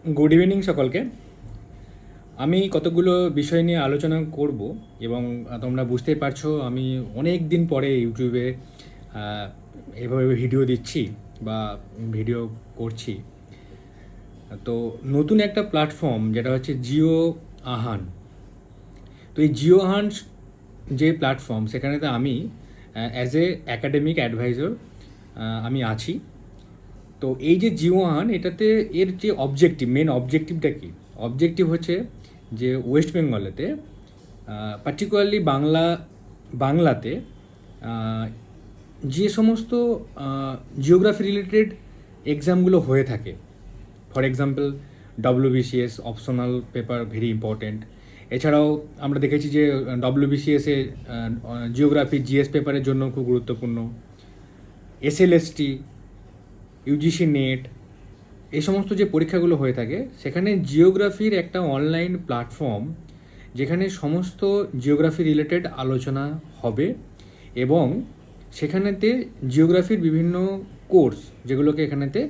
Good evening সকলকে। আমি কতগুলো বিষয় নিয়ে আলোচনা করব এবং তোমরা বুঝতেই পারছো আমি অনেক দিন পরে ইউটিউবে আহ, এভাবে ভিডিও দিচ্ছি বা ভিডিও করছি। তো নতুন একটা প্ল্যাটফর্ম যেটা হচ্ছে জিও আহান। তো এই জিও আহান যে প্ল্যাটফর্ম, সেখানে তো আমি অ্যাজ এ অ্যাকাডেমিক অ্যাডভাইজার আমি আছি। তো এই যে জিও আহান, এটাতে এর যে অবজেক্টিভ, মেন অবজেক্টিভটা কি? অবজেক্টিভ হচ্ছে যে ওয়েস্ট বেঙ্গলেতে পার্টিকুলারলি বাংলাতে আহ, যে সমস্ত জিওগ্রাফি রিলেটেড এক্সামগুলো হয়ে থাকে, for example WBCS optional paper very important. এছাড়াও আমরা দেখেছি যে ডব্লিউবিসিএসে জিওগ্রাফি জিএস পেপারের জন্য খুব গুরুত্বপূর্ণ। এসএলএসটি, ইউজিসি নেট, এই সমস্ত যে পরীক্ষাগুলো হয়ে থাকে, সেখানে জিওগ্রাফির একটা অনলাইন প্ল্যাটফর্ম যেখানে সমস্ত জিওগ্রাফি রিলেটেড আলোচনা হবে এবং সেখানেতে জিওগ্রাফির বিভিন্ন কোর্স যেগুলোকে এখানেতে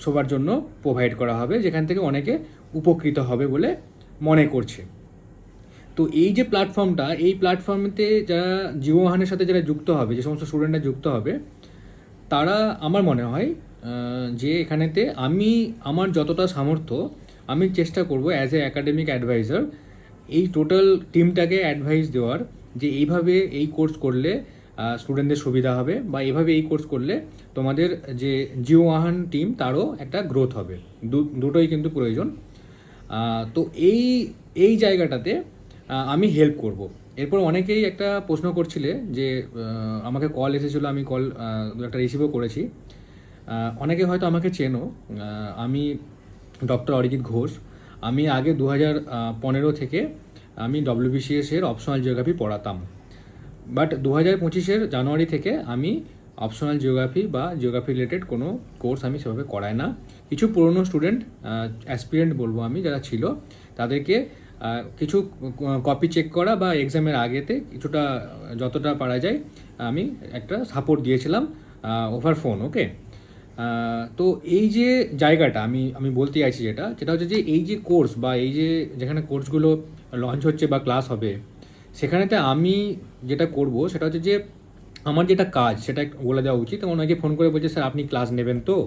সবার জন্য প্রোভাইড করা হবে, যেখান থেকে অনেকে উপকৃত হবে বলে মনে করছে। তো এই যে প্ল্যাটফর্মটা, এই প্ল্যাটফর্মতে যারা জিও ওয়াহানের সাথে যারা যুক্ত হবে, যে সমস্ত স্টুডেন্টরা যুক্ত হবে, তারা আমার মনে হয় যে এখানেতে আমি আমার যতটা সামর্থ্য আমি চেষ্টা করব অ্যাজ এ অ্যাকাডেমিক অ্যাডভাইজার এই টোটাল টিমটাকে অ্যাডভাইস দেওয়ার, যে এইভাবে এই কোর্স করলে স্টুডেন্টদের সুবিধা হবে, বা এইভাবে এই কোর্স করলে তোমাদের যে জিও ওয়াহান টিম তারও একটা গ্রোথ হবে। দুটোই কিন্তু প্রয়োজন। তো এই এই জায়গাটাতে আমি হেল্প করব। এরপর অনেকেই একটা প্রশ্ন করছিলে যে আমাকে কল এসেছিলো, আমি কল একটা রিসিভও করেছি। অনেকে হয়তো আমাকে চেনো। আমি ডক্টর অরিজিৎ ঘোষ। আমি আগে 2015 থেকে আমি ডব্লিউবিসিএস-এর অপশনাল জিওগ্রাফি পড়াতাম। বাট 2025-এর জানুয়ারি থেকে আমি অপশনাল জিওগ্রাফি বা জিওগ্রাফি রিলেটেড কোনো কোর্স আমি সেভাবে করাই না। কিছু পুরনো স্টুডেন্ট, অ্যাসপিরেন্ট বলবো আমি, যারা ছিল তাদেরকে কিছু কপি চেক করা বা এক্সামের আগেতে কিছুটা যতটা পারা যায় আমি একটা সাপোর্ট দিয়েছিলাম ওভার ফোন। ওকে। তো এই যে জায়গাটা আমি আমি বলতে চাইছি, যেটা যেটা হচ্ছে যে এই যে কোর্স বা এই যে যেখানে কোর্সগুলো লঞ্চ হচ্ছে বা ক্লাস হবে, সেখানেতে আমি যেটা করব সেটা হচ্ছে যে আমার যেটা কাজ সেটা বলে দেওয়া উচিত। এবং অনেকে ফোন করে বলছে, স্যার আপনি ক্লাস নেবেন তো?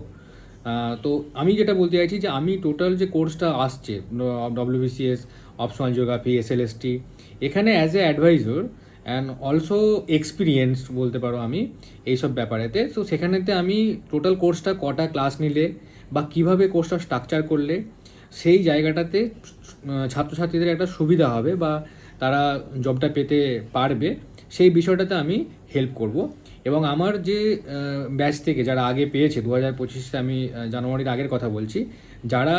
তো আমি যেটা বলতে চাইছি যে আমি টোটাল যে কোর্সটা আসছে, ডব্লিউবিসিএস অপশনাল জিওগ্রাফি এসএলএসটি, এখানে as a adviser and also experience বলতে পারো আমি এইসব ব্যাপারেতে। সো সেখানেতে আমি টোটাল কোর্সটা কটা ক্লাস নিলে বা কিভাবে কোর্সটা স্ট্রাকচার করলে সেই জায়গাটাতে ছাত্রছাত্রীদের একটা সুবিধা হবে বা তারা জবটা পেতে পারবে, সেই বিষয়টাতে আমি হেল্প করব। এবং আমার যে ব্যাচ থেকে যারা আগে পেয়েছে 2025-এ, আমি জানুয়ারির আগের কথা বলছি, যারা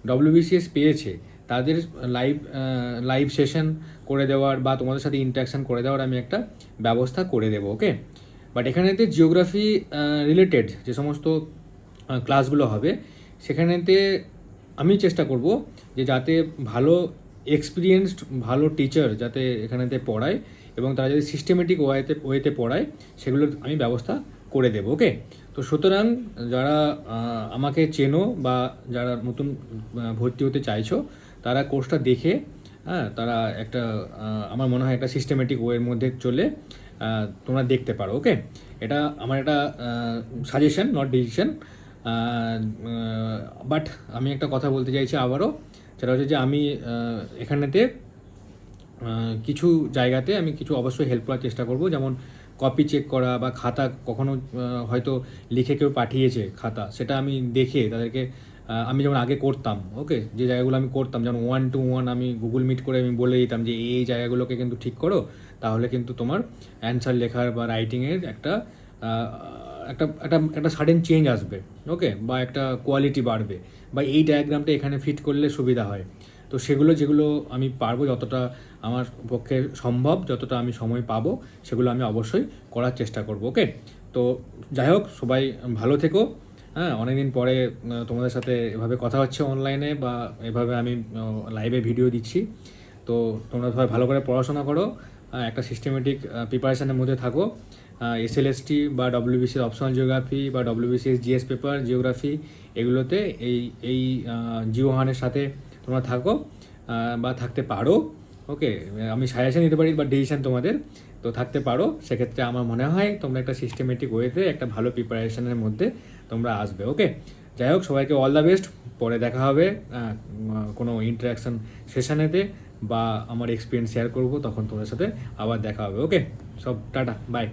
ডব্লিউবিসিএস পেয়েছে তাদের লাইভ লাইভ সেশন করে দেওয়ার বা তোমাদের সাথে ইন্টারাকশান করে দেওয়ার আমি একটা ব্যবস্থা করে দেবো। ওকে। বাট এখানেতে জিওগ্রাফি রিলেটেড যে সমস্ত ক্লাসগুলো হবে, সেখানেতে আমি চেষ্টা করব যে যাতে ভালো এক্সপিরিয়েন্সড ভালো টিচার যাতে এখানেতে পড়ায় এবং তারা যদি সিস্টেমেটিক ওয়েতে পড়ায়, সেগুলোর আমি ব্যবস্থা করে দেবো। ওকে। তো সুতরাং যারা আমাকে চেনো বা যারা নতুন ভর্তি হতে চাইছো, তারা কোর্সটা দেখে, হ্যাঁ, তারা একটা আমার মনে হয় একটা সিস্টেমেটিক ওয়ের মধ্যে চলে তোমরা দেখতে পারো। ওকে। এটা আমার একটা সাজেশন, নট ডিসিশন। বাট আমি একটা কথা বলতে চাইছি আবারও, সেটা হচ্ছে যে আমি এখানেতে কিছু জায়গাতে আমি কিছু অবশ্যই হেল্প করার চেষ্টা করব, যেমন কপি চেক করা বা খাতা কখনো হয়তো লিখে কেউ পাঠিয়েছে খাতা, সেটা আমি দেখে তাদেরকে আমি যেমন আগে করতাম, ওকে, যে জায়গাগুলো আমি করতাম, যেমন 1-to-1 আমি গুগল মিট করে আমি বলে দিতাম যে এই জায়গাগুলোকে কিন্তু ঠিক করো, তাহলে কিন্তু তোমার অ্যান্সার লেখার বা রাইটিংয়ের একটা একটা একটা একটা সাডেন চেঞ্জ আসবে। ওকে। বা একটা কোয়ালিটি বাড়বে, বা এই ডায়াগ্রামটা এখানে ফিট করলে সুবিধা হয়। তো সেগুলো যেগুলো আমি পারবো, যতটা আমার পক্ষে সম্ভব, যতটা আমি সময় পাবো, সেগুলো আমি অবশ্যই করার চেষ্টা করব। ওকে। তো যাই হোক, সবাই ভালো থেকো। হ্যাঁ, অনেকদিন পরে তোমাদের সাথে এভাবে কথা হচ্ছে অনলাইনে, বা এভাবে আমি লাইভে ভিডিও দিচ্ছি। তো তোমরা সবাই ভালো করে পড়াশোনা করো, একটা সিস্টেমেটিক প্রিপারেশানের মধ্যে থাকো, SLST বা WBCS অপশনাল জিওগ্রাফি বা WBCS GS পেপার জিওগ্রাফি, এগুলোতে এই জিও ওয়ানের সাথে তোমরা থাকো বা থাকতে পারো। ওকে, আমি সাজেশন দিতে পারি বা ডিসিশন তোমাদের, তো থাকতে পারো। সেক্ষেত্রে আমার মনে হয় তোমরা একটা সিস্টেমেটিক ওয়েতে একটা ভালো প্রিপারেশনের মধ্যে তোমরা আসবে। ওকে, যাই হোক, সবাইকে অল দ্য বেস্ট। পরে দেখা হবে কোনো ইন্টারাকশান সেশনেতে বা আমার এক্সপিরিয়েন্স শেয়ার করবো, তখন তোমাদের সাথে আবার দেখা হবে। ওকে, সব টাটা, বাই।